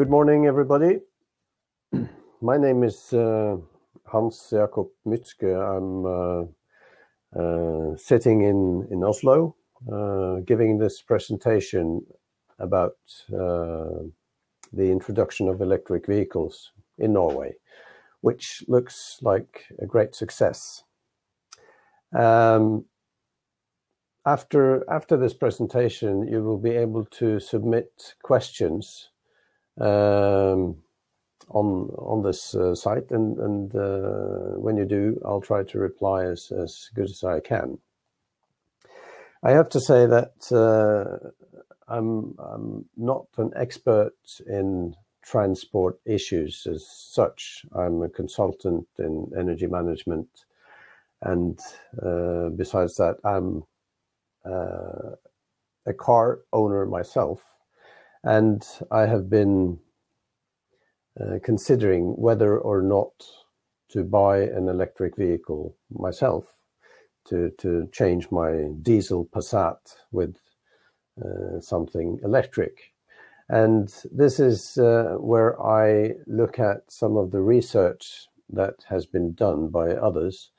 Good morning, everybody. My name is Hans Jakob Mydske. I'm sitting in Oslo, giving this presentation about the introduction of electric vehicles in Norway, which looks like a great success. After this presentation, you will be able to submit questions on this site, and when you do, I'll try to reply as good as I can. I have to say that I'm not an expert in transport issues as such. I'm a consultant in energy management, and besides that, I'm a car owner myself, and I have been considering whether or not to buy an electric vehicle myself to change my diesel Passat with something electric. And this is where I look at some of the research that has been done by others,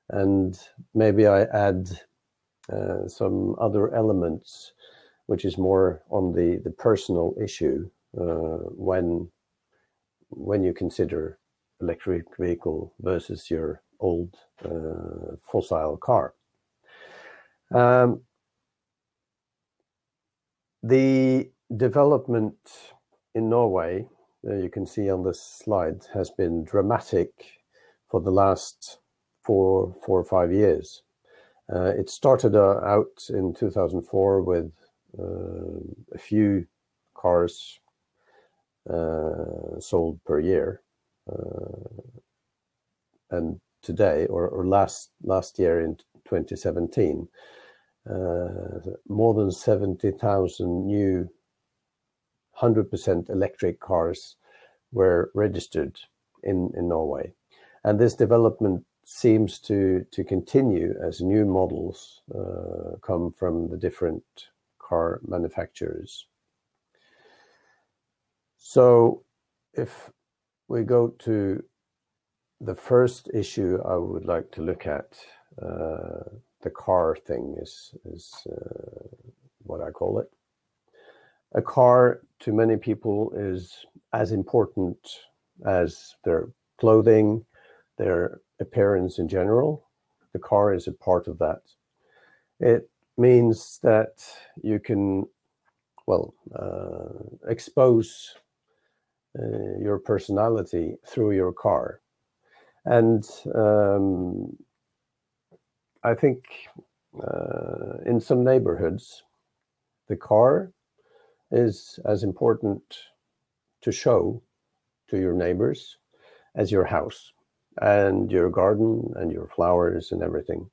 and maybe I add some other elements, which is more on the personal issue when you consider electric vehicle versus your old fossil car. The development in Norway, you can see on this slide, has been dramatic for the last four or 5 years. It started out in 2004 with a few cars sold per year, and today, or last year in 2017, more than 70,000 new 100% electric cars were registered in Norway, and this development seems to continue as new models come from the different car manufacturers. So if we go to the first issue I would like to look at, the car thing is what I call it. A car to many people is as important as their clothing, their appearance in general. The car is a part of that. It means that you can, expose your personality through your car. And I think in some neighborhoods, the car is as important to show to your neighbors as your house and your garden and your flowers and everything.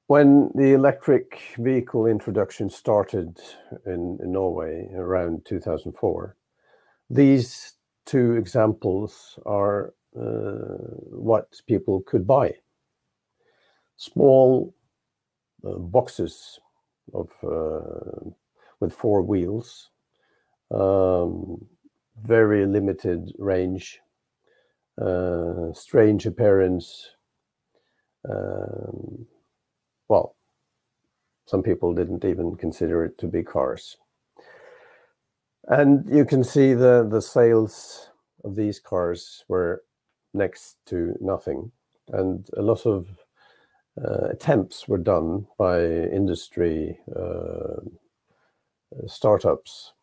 When the electric vehicle introduction started in Norway around 2004, these two examples are what people could buy. Small boxes of with 4 wheels, very limited range, strange appearance. Some people didn't even consider it to be cars. And you can see the sales of these cars were next to nothing. And a lot of attempts were done by industry startups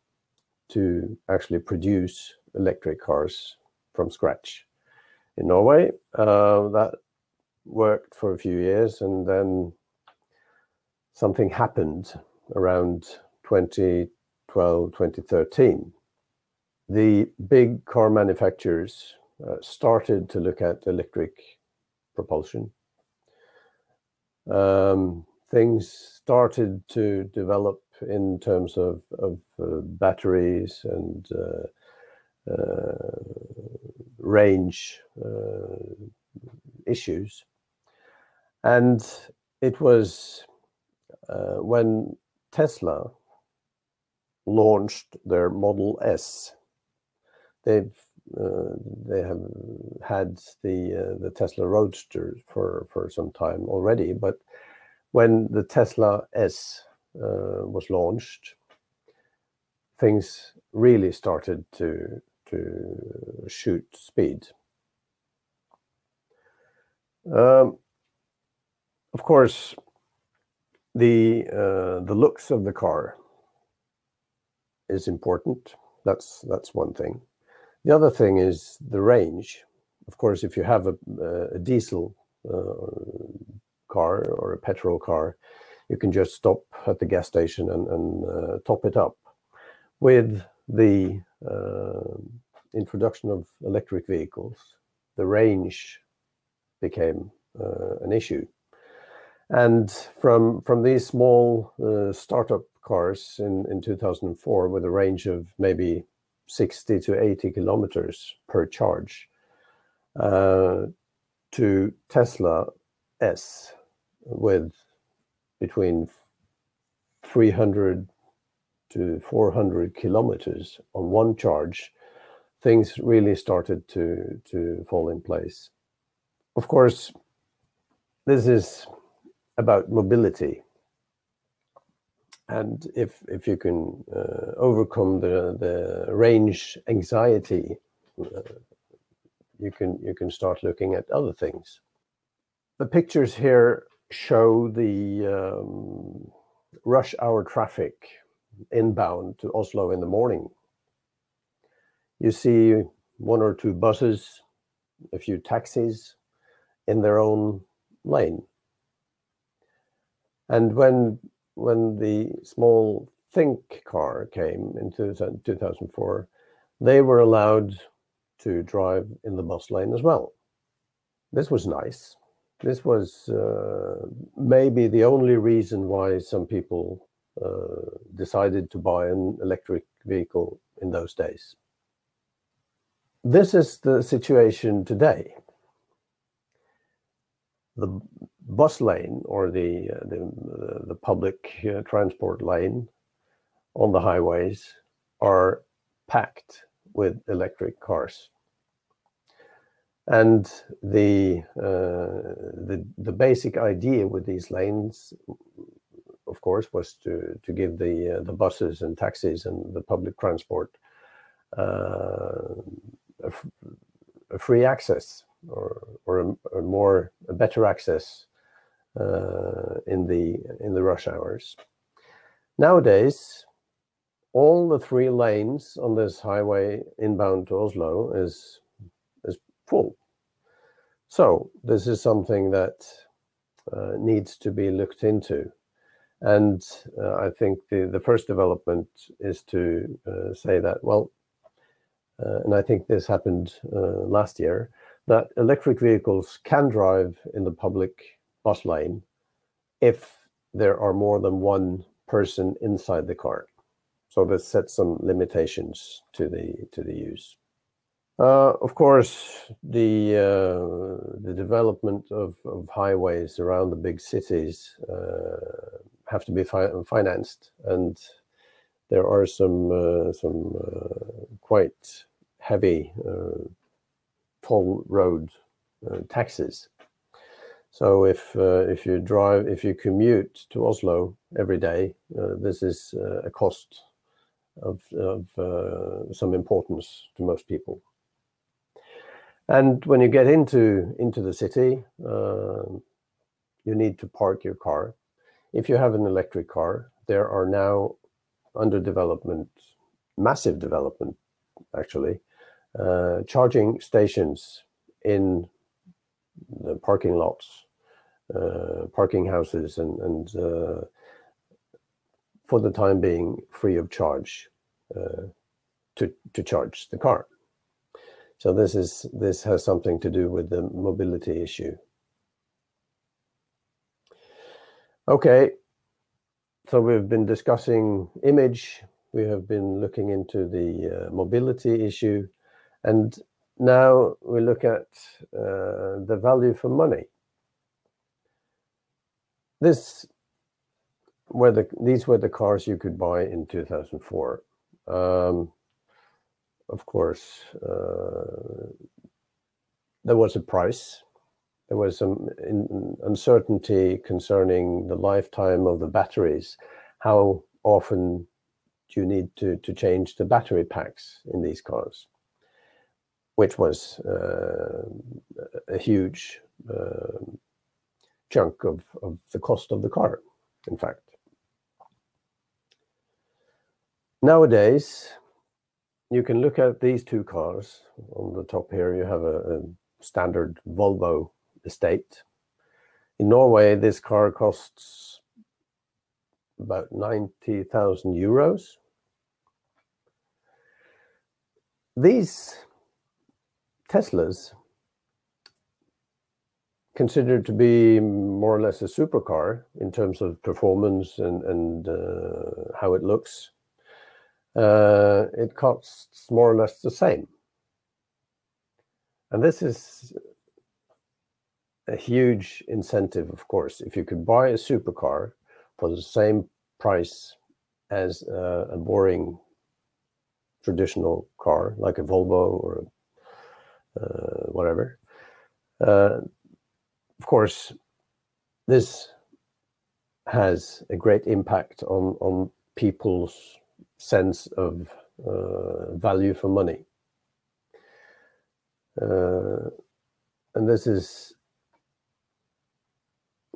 to actually produce electric cars from scratch. In Norway, that worked for a few years, and then something happened around 2012, 2013. The big car manufacturers started to look at electric propulsion. Things started to develop in terms of batteries and range issues. And it was when Tesla launched their Model S. They have had the Tesla Roadster for some time already, but when the Tesla S was launched, things really started to shoot speed. Of course, the looks of the car is important. That's one thing. The other thing is the range. Of course, if you have a diesel car or a petrol car, you can just stop at the gas station and top it up. With the introduction of electric vehicles, the range became an issue. And from these small startup cars in 2004 with a range of maybe 60 to 80 kilometers per charge to Tesla S with between 300 to 400 kilometers on one charge, things really started to fall in place. Of course, this is about mobility. And if you can overcome the range anxiety, you can start looking at other things. The pictures here show the rush hour traffic inbound to Oslo in the morning. You see one or two buses, a few taxis in their own lane. And when the small Think car came in 2004, they were allowed to drive in the bus lane as well. This was nice. This was maybe the only reason why some people decided to buy an electric vehicle in those days. This is the situation today. The bus lane or the public transport lane on the highways are packed with electric cars. And the basic idea with these lanes, of course, was to give the buses and taxis and the public transport a free access or a better access in the rush hours. Nowadays, all the 3 lanes on this highway inbound to Oslo is full. So this is something that needs to be looked into. And I think the first development is to say that, well, and I think this happened last year, that electric vehicles can drive in the public bus lane if there are more than one person inside the car. So this sets some limitations to the use. Of course, the development of highways around the big cities have to be financed, and there are some quite heavy toll road taxes. So if you commute to Oslo every day, this is a cost of some importance to most people. And when you get into the city, you need to park your car. If you have an electric car, there are now under development, massive development actually, charging stations in the parking lots, parking houses, and for the time being free of charge to charge the car. So this has something to do with the mobility issue. Okay, so we've been discussing image, we have been looking into the mobility issue, and now we look at the value for money. This these were the cars you could buy in 2004. Of course, there was a price. There was some uncertainty concerning the lifetime of the batteries. How often do you need to change the battery packs in these cars? Which was a huge chunk of the cost of the car, in fact. Nowadays, you can look at these two cars. On the top here, you have a standard Volvo estate. In Norway, this car costs about 90,000 euros. These Teslas, considered to be more or less a supercar in terms of performance and how it looks, it costs more or less the same. And this is a huge incentive, of course. If you could buy a supercar for the same price as a boring traditional car, like a Volvo or whatever, of course, this has a great impact on people's sense of value for money. And this is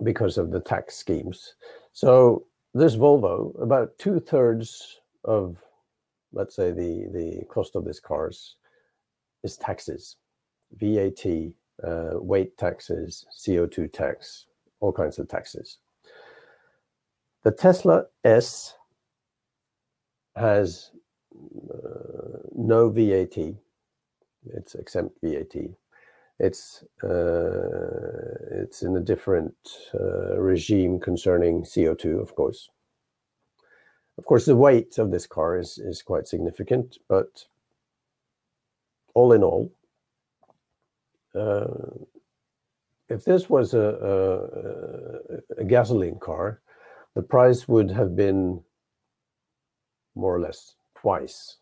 because of the tax schemes. So this Volvo, about 2/3 of, let's say, the cost of this cars is taxes, VAT, weight taxes, CO2 tax, all kinds of taxes. The Tesla S has no VAT. It's exempt VAT. It's in a different regime concerning CO2, of course. Of course, the weight of this car is quite significant, but all in all, if this was a gasoline car, the price would have been more or less twice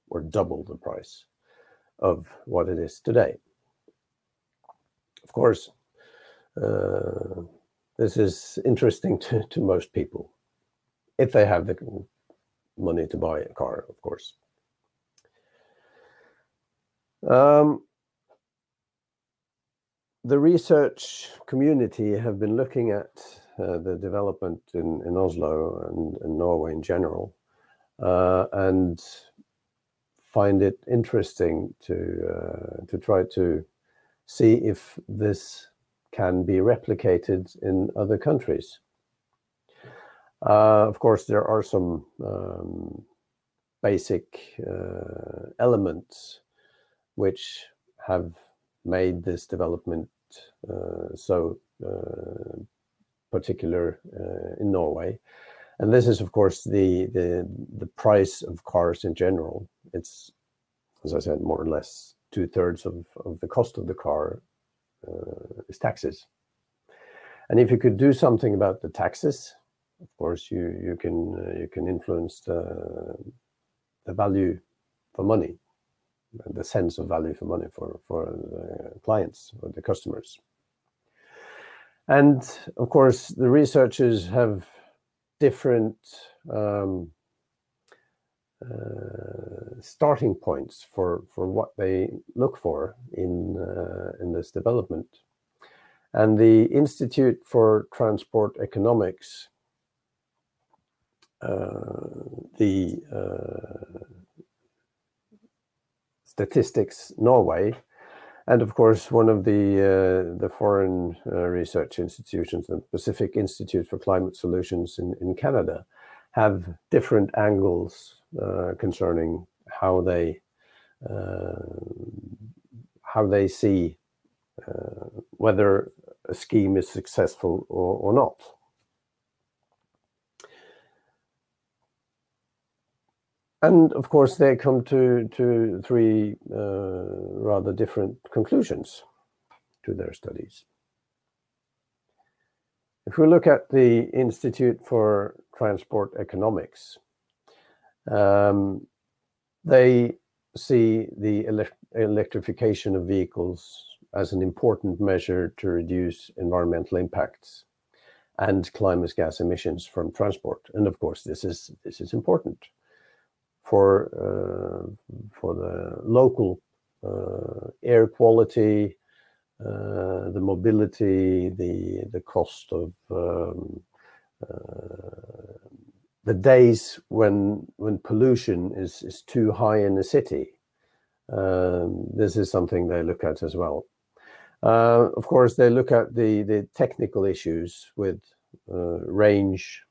or double the price of what it is today. Of course, this is interesting to most people, if they have the money to buy a car, of course. The research community have been looking at the development in Oslo and Norway in general, and find it interesting to try to see if this can be replicated in other countries. Of course, there are some basic elements which have made this development so particular in Norway. And this is, of course, the price of cars in general. It's, as I said, more or less 2/3 of the cost of the car is taxes. And if you could do something about the taxes, of course, you can influence the value for money, the sense of value for money for the clients or the customers. And of course, the researchers have different starting points for what they look for in this development. And the Institute for Transport Economics, the Statistics Norway, and of course one of the foreign research institutions, the Pacific Institute for Climate Solutions in Canada, have different angles concerning how they see whether a scheme is successful or not. And of course, they come to three rather different conclusions to their studies. If we look at the Institute for transport economics. They see the electrification of vehicles as an important measure to reduce environmental impacts and climate gas emissions from transport. And of course, this is important for the local air quality, the mobility, the cost of the days when pollution is too high in the city. This is something they look at as well. Of course, they look at the technical issues with range,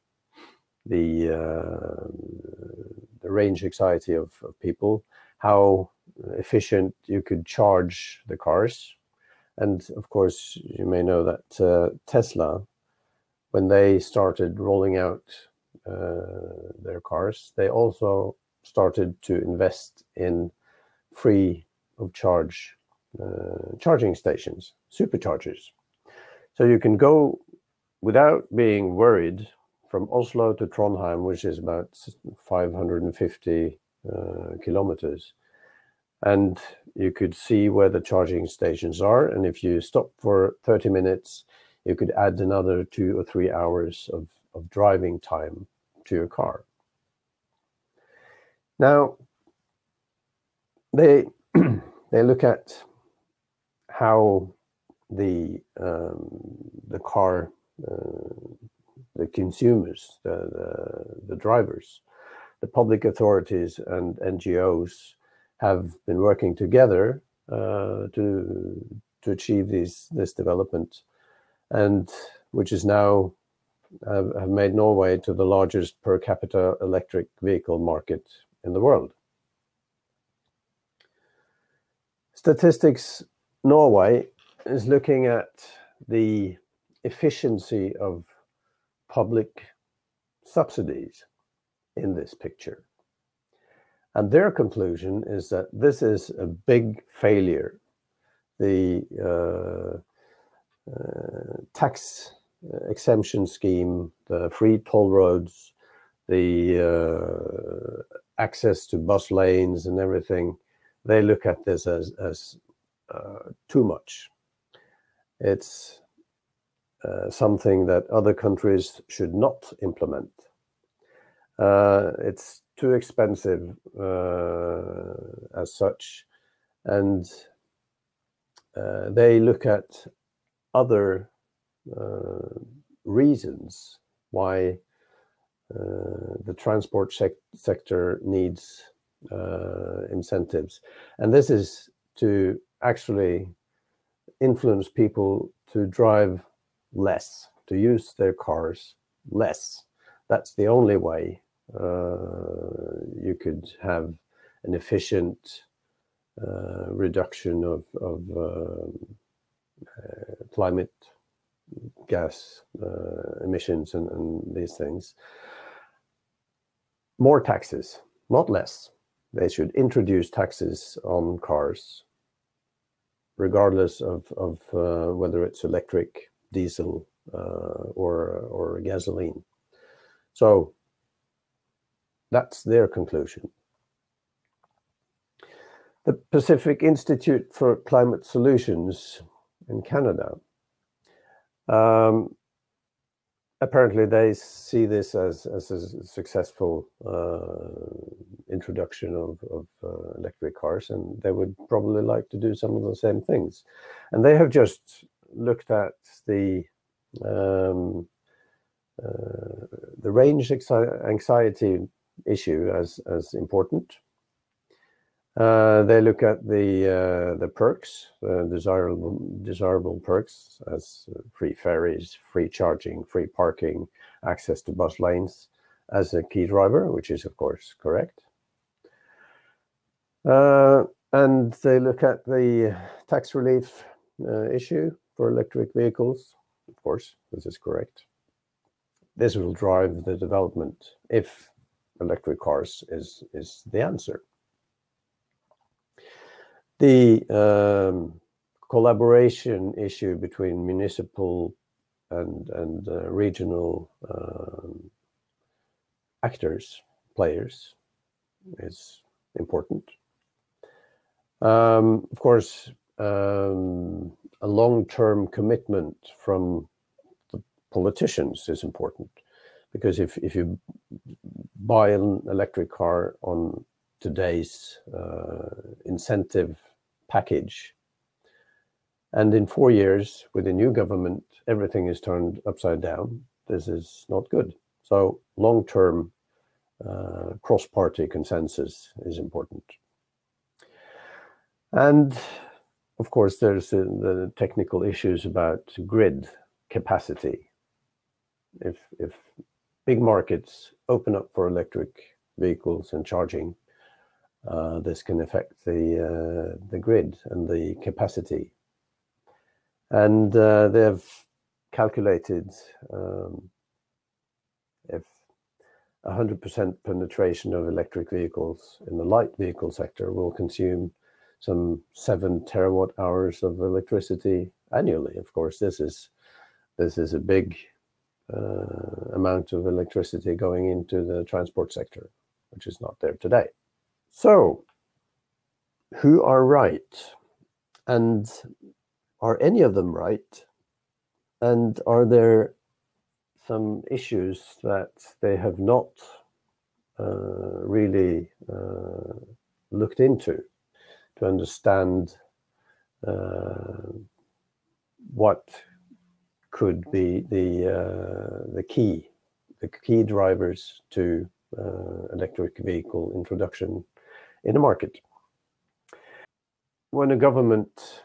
the range anxiety of people, how efficient you could charge the cars. And of course, you may know that Tesla, when they started rolling out their cars, they also started to invest in free of charge charging stations, superchargers. So you can go without being worried from Oslo to Trondheim, which is about 550 kilometers. And you could see where the charging stations are. And if you stop for 30 minutes, you could add another 2 or 3 hours of driving time to your car. Now, they look at how the car, the consumers, the drivers, the public authorities and NGOs have been working together to achieve this development, and which is now have made Norway to the largest per capita electric vehicle market in the world. Statistics Norway is looking at the efficiency of public subsidies in this picture. And their conclusion is that this is a big failure. The tax exemption scheme, the free toll roads, the access to bus lanes and everything, they look at this as too much. It's something that other countries should not implement. It's too expensive as such, and they look at other reasons why the transport sector needs incentives, and this is to actually influence people to drive less, to use their cars less. That's the only way you could have an efficient reduction of climate gas emissions and these things. More taxes, not less. They should introduce taxes on cars, regardless of whether it's electric, diesel, or gasoline. So that's their conclusion. The Pacific Institute for Climate Solutions in Canada, apparently they see this as a successful introduction of electric cars, and they would probably like to do some of the same things. And they have just looked at the range anxiety issue as important. They look at the perks, desirable perks, as free ferries, free charging, free parking, access to bus lanes as a key driver, which is of course correct. And they look at the tax relief issue for electric vehicles. Of course, this is correct. This will drive the development if electric cars is the answer. The collaboration issue between municipal and regional players is important. Of course, a long-term commitment from the politicians is important, because if you buy an electric car on today's incentive package, and in 4 years with a new government everything is turned upside down, this is not good. So long-term cross-party consensus is important. And of course there's the technical issues about grid capacity. If big markets open up for electric vehicles and charging, this can affect the grid and the capacity. And they've calculated if 100% penetration of electric vehicles in the light vehicle sector will consume some 7 terawatt hours of electricity annually. Of course, this is a big amount of electricity going into the transport sector, which is not there today. So, who are right? And are any of them right? And are there some issues that they have not really looked into to understand what could be the key drivers to electric vehicle introduction in the market? When a government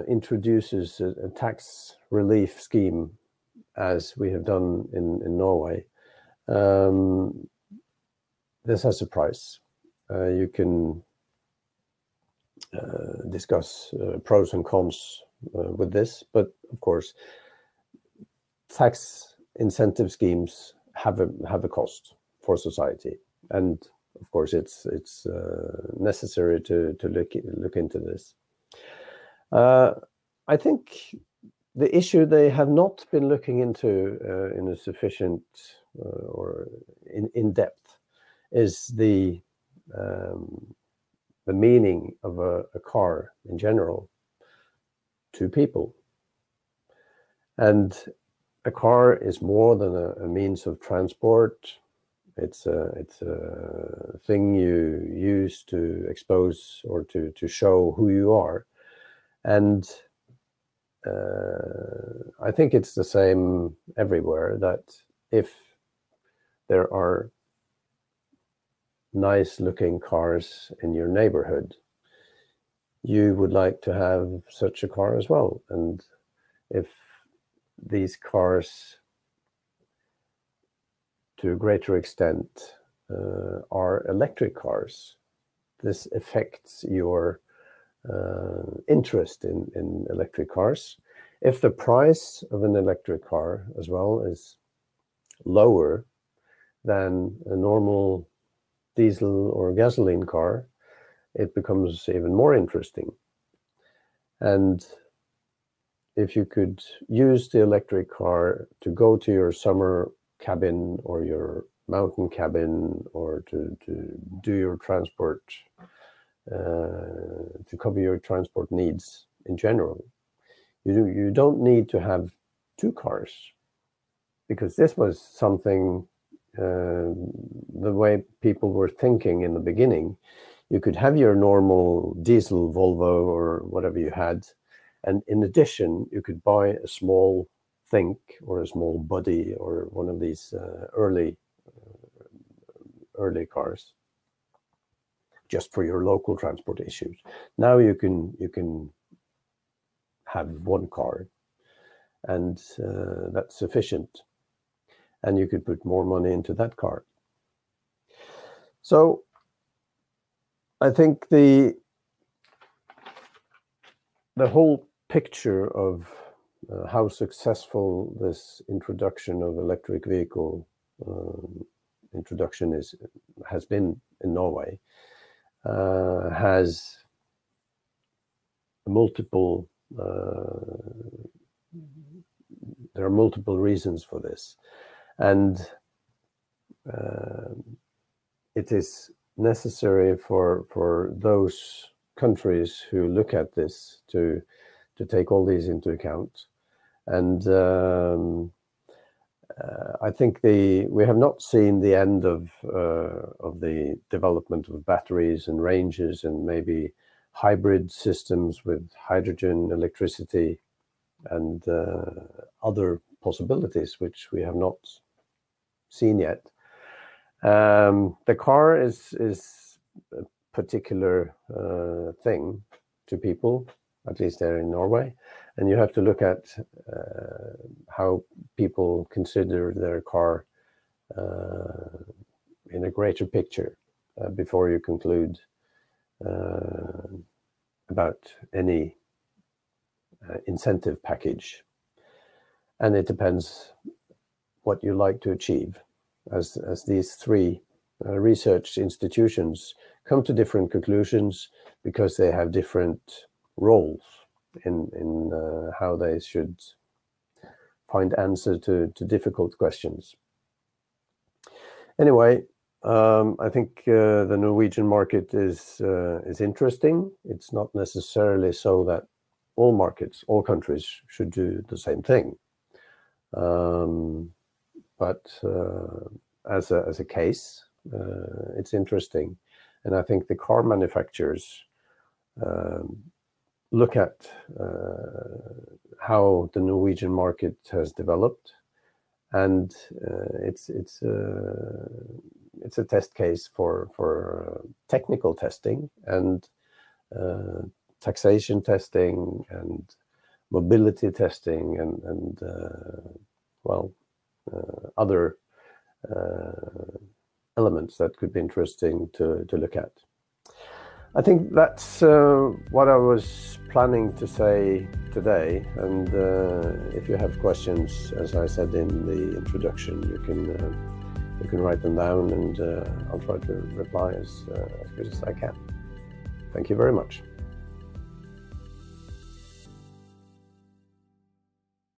introduces a tax relief scheme, as we have done in Norway, this has a price. You can discuss pros and cons with this, but of course tax incentive schemes have a cost for society, and of course it's necessary to look into this. I think the issue they have not been looking into in a sufficient or in depth is the meaning of a car in general to people. And a car is more than a means of transport. It's a thing you use to expose or to show who you are. And I think it's the same everywhere, that if there are nice looking cars in your neighborhood, you would like to have such a car as well. And if these cars to a greater extent are electric cars, this affects your interest in electric cars. If the price of an electric car as well is lower than a normal diesel or gasoline car, it becomes even more interesting. And if you could use the electric car to go to your summer cabin or your mountain cabin, or to do your transport, to cover your transport needs in general, you don't need to have 2 cars, because this was something, the way people were thinking in the beginning. You could have your normal diesel Volvo or whatever you had, and in addition you could buy a small Think or a small Buddy or one of these early cars, just for your local transport issues. Now you can have 1 car, and that's sufficient, and you could put more money into that car. So I think the whole picture of how successful this introduction of electric vehicle introduction has been in Norway has multiple there are multiple reasons for this. And it is necessary for those countries who look at this to take all these into account. And I think we have not seen the end of the development of batteries and ranges and maybe hybrid systems with hydrogen, electricity, and other possibilities which we have not seen yet. The car is a particular thing to people, at least there in Norway, and you have to look at how people consider their car in a greater picture before you conclude about any incentive package. And it depends what you like to achieve, as these three research institutions come to different conclusions because they have different roles in how they should find answer to difficult questions. Anyway, I think the Norwegian market is interesting. It's not necessarily so that all markets, all countries should do the same thing. But as a case, it's interesting. And I think the car manufacturers look at how the Norwegian market has developed, and it's a test case for technical testing and taxation testing and mobility testing and other elements that could be interesting to look at. I think that's what I was planning to say today, and if you have questions, as I said in the introduction, you can write them down, and I'll try to reply as good as I can. Thank you very much.